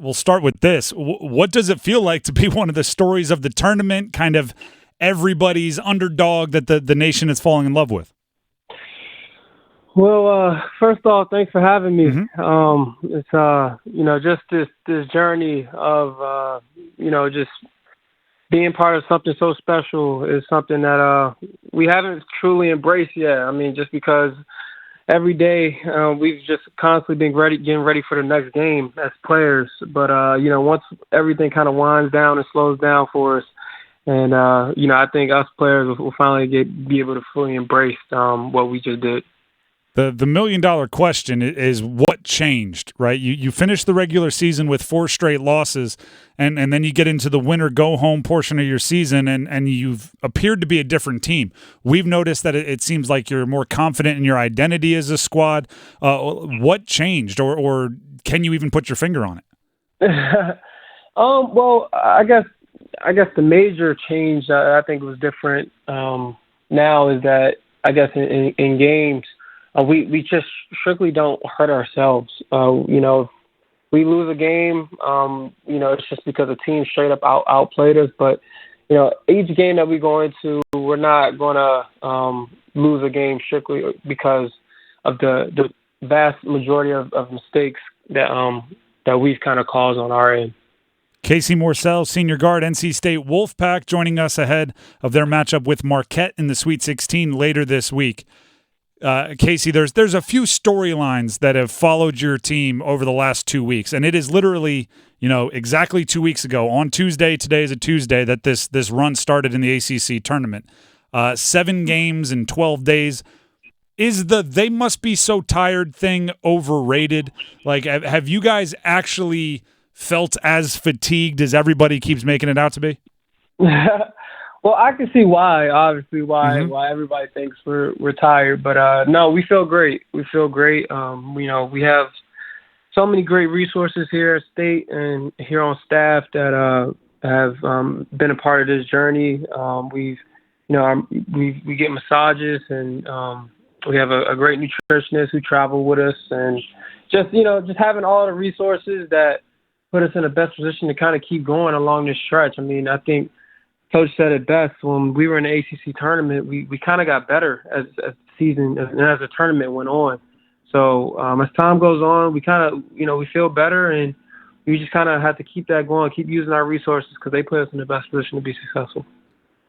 we'll start with this. What does it feel like to be one of the stories of the tournament, kind of everybody's underdog that the nation is falling in love with? Well, first off, thanks for having me. Mm-hmm. It's just this journey of just being part of something so special is something that we haven't truly embraced yet. I mean, just because every day we've just constantly been getting ready for the next game as players. But once everything kind of winds down and slows down for us, and I think us players will finally be able to fully embrace what we just did. The $1 million question is what changed, right? You finished the regular season with 4 straight losses, and then you get into the winner go-home portion of your season, and you've appeared to be a different team. We've noticed that it seems like you're more confident in your identity as a squad. What changed, or can you even put your finger on it? Well, I guess the major change that I think was different now is that I guess in games, we just strictly don't hurt ourselves. If we lose a game, it's just because the team straight up outplayed us. But, each game that we go into, we're not going to lose a game strictly because of the vast majority of mistakes that we've kind of caused on our end. Casey Morsell, senior guard, NC State Wolfpack, joining us ahead of their matchup with Marquette in the Sweet 16 later this week. Casey, there's a few storylines that have followed your team over the last 2 weeks, and it is literally, exactly 2 weeks ago on Tuesday. Today is a Tuesday that this run started in the ACC tournament. 7 games in 12 days. Is the "they must be so tired" thing overrated? Like, have you guys actually felt as fatigued as everybody keeps making it out to be? Well, I can see why everybody thinks we're tired, but no, we feel great. We feel great. We have so many great resources here at State and here on staff that have been a part of this journey. We get massages, and we have a great nutritionist who travel with us, and just having all the resources that put us in the best position to kind of keep going along this stretch. I mean, I think Coach said it best when we were in the ACC tournament. We kind of got better as the season and as the tournament went on. So as time goes on, we kind of we feel better, and we just kind of have to keep that going, keep using our resources because they put us in the best position to be successful.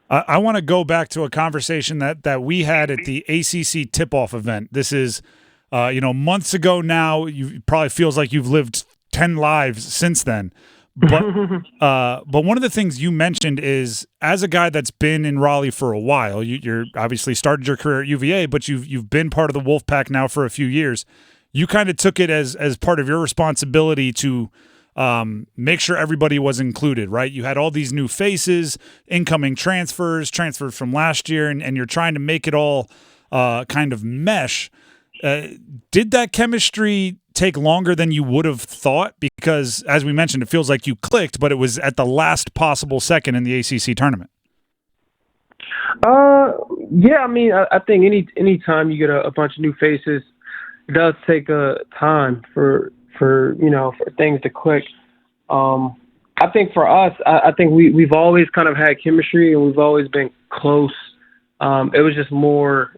I want to go back to a conversation that we had at the ACC tip-off event. This is months ago now. It probably feels like you've lived 10 lives since then. But one of the things you mentioned is, as a guy that's been in Raleigh for a while, you're obviously started your career at UVA, but you've been part of the Wolfpack now for a few years. You kind of took it as part of your responsibility to make sure everybody was included, right? You had all these new faces, incoming transfers from last year, and you're trying to make it all kind of mesh. Did that chemistry take longer than you would have thought? Because, as we mentioned, it feels like you clicked, but it was at the last possible second in the ACC tournament. Yeah, I mean, I think any time you get a bunch of new faces, it does take time for things to click. I think for us, I think we've always kind of had chemistry, and we've always been close. It was just more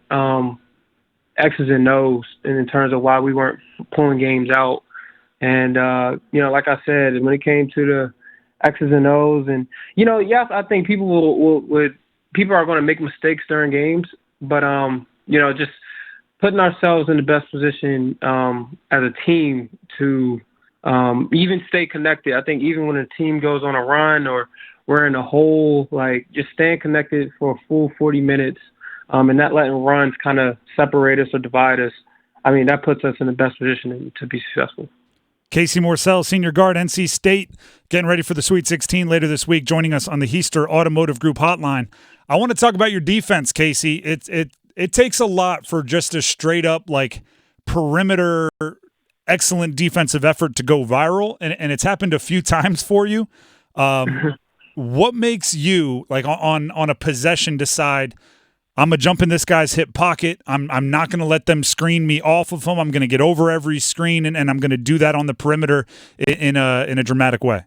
X's and O's in terms of why we weren't pulling games out. And, like I said, when it came to the X's and O's, and, yes, I think people people are going to make mistakes during games, but, just putting ourselves in the best position as a team to even stay connected. I think even when a team goes on a run or we're in a hole, like, just staying connected for a full 40 minutes and not letting runs kind of separate us or divide us, I mean, that puts us in the best position to be successful. Casey Morsell, senior guard, NC State, getting ready for the Sweet 16 later this week, joining us on the Heister Automotive Group hotline. I want to talk about your defense, Casey. It takes a lot for just a straight-up, like, perimeter, excellent defensive effort to go viral, and it's happened a few times for you. What makes you, like, on a possession, decide I'm gonna jump in this guy's hip pocket. I'm not gonna let them screen me off of him. I'm gonna get over every screen, and I'm gonna do that on the perimeter in a dramatic way.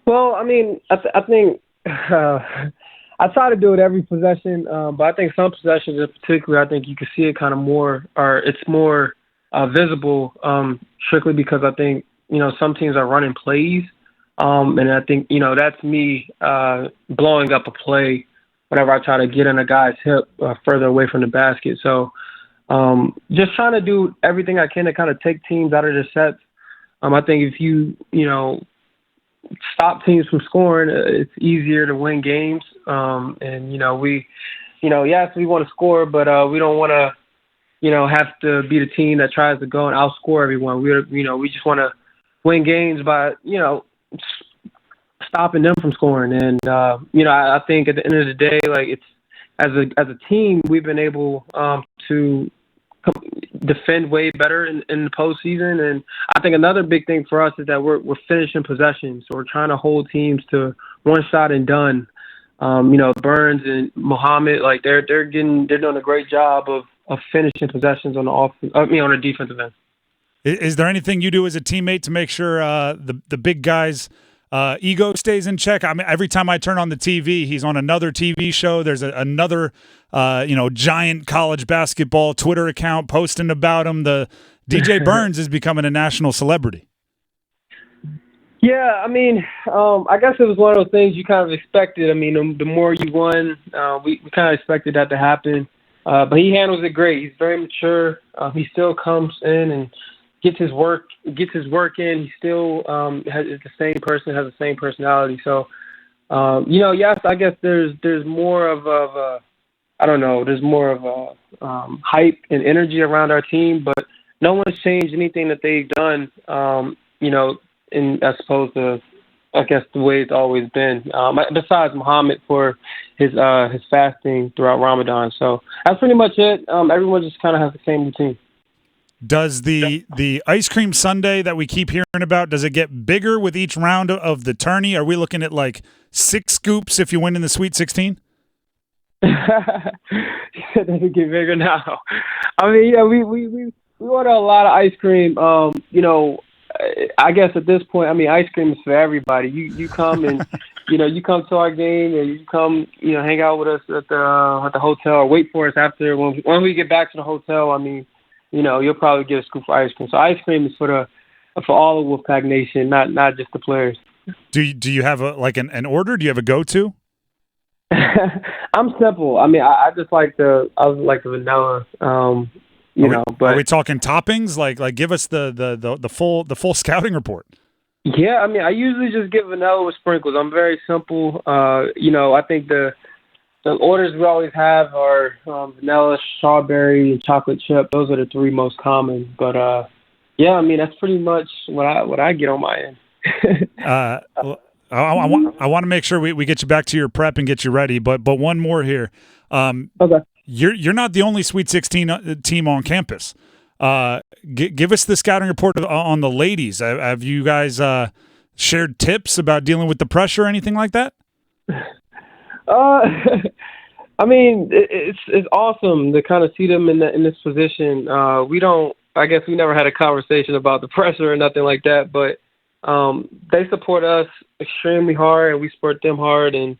Well, I mean, I think I try to do it every possession, but I think some possessions in particular, I think you can see it kind of more, or it's more visible, strictly because I think, some teams are running plays, and I think, that's me blowing up a play whenever I try to get in a guy's hip further away from the basket. So just trying to do everything I can to kind of take teams out of their sets. I think if you stop teams from scoring, it's easier to win games. And yes, we want to score, but we don't want to, have to be the team that tries to go and outscore everyone. We just want to win games by, stopping them from scoring. And I think at the end of the day, like, it's as a team, we've been able to defend way better in the postseason. And I think another big thing for us is that we're finishing possessions. So we're trying to hold teams to one shot and done. Burns and Muhammad, like they're doing a great job of finishing possessions on on the defensive end. Is there anything you do as a teammate to make sure the big guy's ego stays in check? I mean, every time I turn on the TV, he's on another TV show. There's another giant college basketball Twitter account posting about him. The DJ Burns is becoming a national celebrity. Yeah, I mean, I guess it was one of those things you kind of expected. I mean, the more you won, we kind of expected that to happen. But he handles it great. He's very mature. He still comes in and gets his work in. He still is the same person, has the same personality. So, yes, I guess there's more of a I don't know. There's more of a hype and energy around our team, but no one's changed anything that they've done. In as opposed to, I guess, the way it's always been. Besides Muhammad for his fasting throughout Ramadan. So that's pretty much it. Everyone just kind of has the same routine. Does the ice cream sundae that we keep hearing about, does it get bigger with each round of the tourney? Are we looking at like 6 scoops if you win in the Sweet 16? Does it get bigger now? I mean, yeah, we order a lot of ice cream. I guess at this point, I mean, ice cream is for everybody. You come and you come to our game and you come hang out with us at the hotel or wait for us after when we get back to the hotel. I mean, you'll probably get a scoop of ice cream. So ice cream is for all of Wolfpack Nation, not just the players. Do you have an order? Do you have a go-to? I'm simple. I mean, I just like the vanilla. But are we talking toppings? Like give us the full scouting report. Yeah, I mean, I usually just get vanilla with sprinkles. I'm very simple. I think the orders we always have are vanilla, strawberry, and chocolate chip. Those are the 3 most common. But yeah, I mean, that's pretty much what I get on my end. I want to make sure we get you back to your prep and get you ready. But one more here. Okay. You're not the only Sweet 16 team on campus. Give us the scouting report on the ladies. Have you guys shared tips about dealing with the pressure or anything like that? I mean, it's awesome to kind of see them in this position. I guess we never had a conversation about the pressure or nothing like that, but they support us extremely hard and we support them hard. And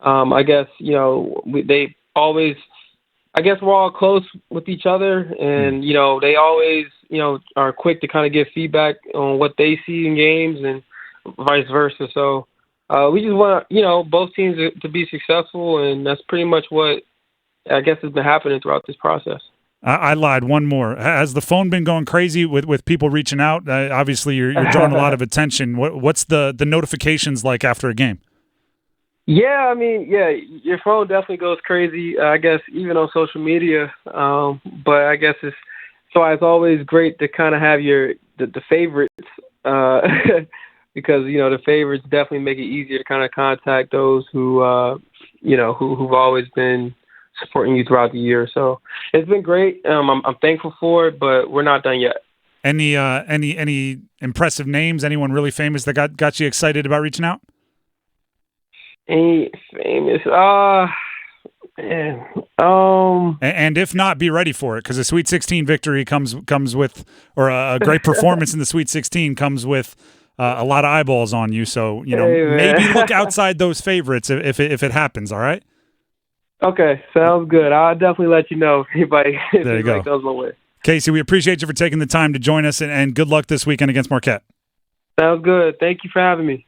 I guess, they always, I guess we're all close with each other and, they always, are quick to kind of give feedback on what they see in games and vice versa. So we just want, both teams to be successful, and that's pretty much what I guess has been happening throughout this process. I lied. One more. Has the phone been going crazy with people reaching out? Obviously, you're drawing a lot of attention. What's the notifications like after a game? Yeah, I mean, your phone definitely goes crazy, I guess, even on social media. But I guess it's always great to kind of have the favorites because, the favorites definitely make it easier to kind of contact those who've always been supporting you throughout the year. So it's been great. I'm thankful for it, but we're not done yet. Any impressive names? Anyone really famous that got you excited about reaching out? Any famous? Man, And if not, be ready for it, because a Sweet 16 victory comes with, or a great performance in the Sweet 16 comes with a lot of eyeballs on you. So maybe look outside those favorites if it happens. All right. Okay, sounds good. I'll definitely let you know if anybody goes my way. Casey, we appreciate you for taking the time to join us, and good luck this weekend against Marquette. Sounds good. Thank you for having me.